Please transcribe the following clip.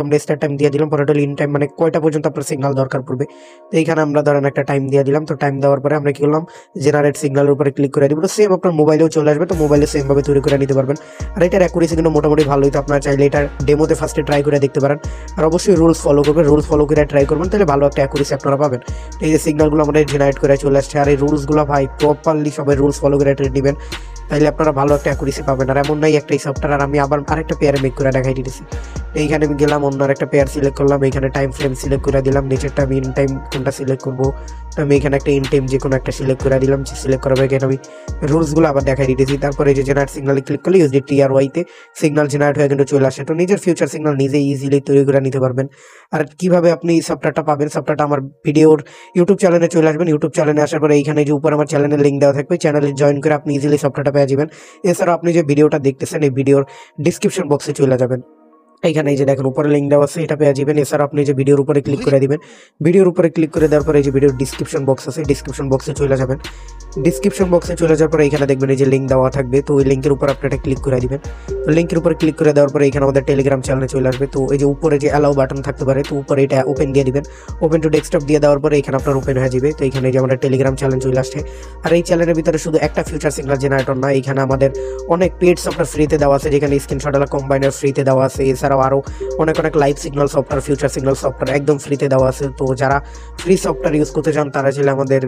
আমরা start time দিয়ে দিলাম, পরে টোটাল ইন টাইম মানে কয়টা পর্যন্ত আপনার সিগন্যাল দরকার পড়বে। তো এইখানে আমরা ধরেন একটা টাইম দিয়ে দিলাম। তো টাইম দেওয়ার পরে আমরা কি করলাম, জেনারেট সিগন্যালের উপরে ক্লিক করে দিব। তো সেম আপনার মোবাইলেও চলে আসবে, তো মোবাইলে সেমভাবে তৈরি করে নিতে পারবেন। আর এটার অ্যাকুরেসি কিন্তু মোটামুটি ভালোই, তো আপনারা চাইলে এটা ডেমোতে ফার্স্টে ট্রাই করে দেখতে পারেন। আর অবশ্যই রুলস ফলো করবেন, রুলস ফলো করে ট্রাই করবেন, তাহলে ভালো একটা অ্যাকুরেসি আপনারা পাবেন। এই যে সিগন্যালগুলো আমাদের জেনারেট করে চলে আসছে, আর এই রুলসগুলো ভাই প্রপারলি সবাই রুলস ফলো করে ট্রেড নেবেন, তাইলে আপনারা ভালো একটা অ্যাকুরেসি পাবেন। আর এমন নাই একটাই সফটওয়্যার, আর আমি আবার আরেকটা পেয়ারে মেক করে দেখাই দিতেছি। এইখানে আমি গেলাম, অন্য একটা পেয়ার সিলেক্ট করলাম, এইখানে টাইম ফ্রেম সিলেক্ট করে দিলাম, নিচেরটা আমি ইন টাইম কোনটা সিলেক্ট করবো, তো আমি এখানে একটা ইন টাইম যে কোনো একটা সিলেক্ট করে দিলাম। সিলেক্ট করার এখানে আমি রুলসগুলো আবার দেখাই দিতেছি। তারপরে যে জেনারেট সিগনালে ক্লিক করলে ইউএসডি TRY-তে সিগনাল জেনারেট হয়ে কিন্তু চলে আসে। তো নিজের ফিউচার সিগনাল নিজে ইজিলি তৈরি করে নিতে পারবেন। আর কিভাবে আপনি এই সফটওয়্যারটা পাবেন, সফটওয়্যারটা আমার ভিডিওর ইউটিউব চ্যানেলে চলে আসবেন। ইউটিউব চ্যানেলে আসার পরে এইখানে যে উপর আমার চ্যানেলের লিঙ্ক দেওয়া থাকবে, চ্যানেলে জয়েন করে আপনি ইজিলি সফটওয়্যারটা পেয়ে যাবেন। এছাড়াও আপনি যে ভিডিওটা দেখতেছেন এই ভিডিওর ডিসক্রিপশন বক্সে চলে যাবেন, এইখানে এই যে দেখেন উপরে লিঙ্ক দেওয়া আছে, এটা পেয়ে যাবেন। এছাড়া আপনি যে ভিডিওর উপরে ক্লিক করে দিবেন, ভিডিওর উপরে ক্লিক করে দেওয়ার পরে এই যে ভিডিওর ডিসক্রিপশন বক্স আছে, ডিসক্রিপশন বক্সে চলে যাবেন। ডিসক্রিপশন বক্সে চলে যাওয়ার পরে এখানে দেখবেন এই যে লিঙ্ক দেওয়া থাকবে, তো ওই লিঙ্কের উপর আপনি এটা ক্লিক করে দিবেন। তো লিঙ্কের উপরে ক্লিক করে দেওয়ার পরে এখানে আমাদের টেলিগ্রাম চ্যানেলে চলে আসবে। তো এই যে উপরে যে অ্যালাউ বাটন থাকতে পারে, তো উপরে এটা ওপেন দিয়ে দিবেন। ওপেন টু ডেস্কটপ দিয়ে দেওয়ার পরে এখানে আপনার ওপেন হয়ে যাবে। তো এখানে যে আমাদের টেলিগ্রাম চ্যানেল চলে আসছে। আর এই চ্যানেলের ভিতরে শুধু একটা ফিউচার সিগন্যাল জেনারেটর না, এখানে আমাদের অনেক পেড সফটওয়্যার ফ্রিতে দেওয়া আছে, যেখানে স্ক্রিনশট আলা কম্বাইনার ফ্রিতে দেওয়া আছে। এছাড়াও আরও অনেক live signal software, future signal software একদম ফ্রিতে দেওয়া আছে। তো যারা ফ্রি সফটওয়্যার ইউজ করতে চান তারা চাইলে আমাদের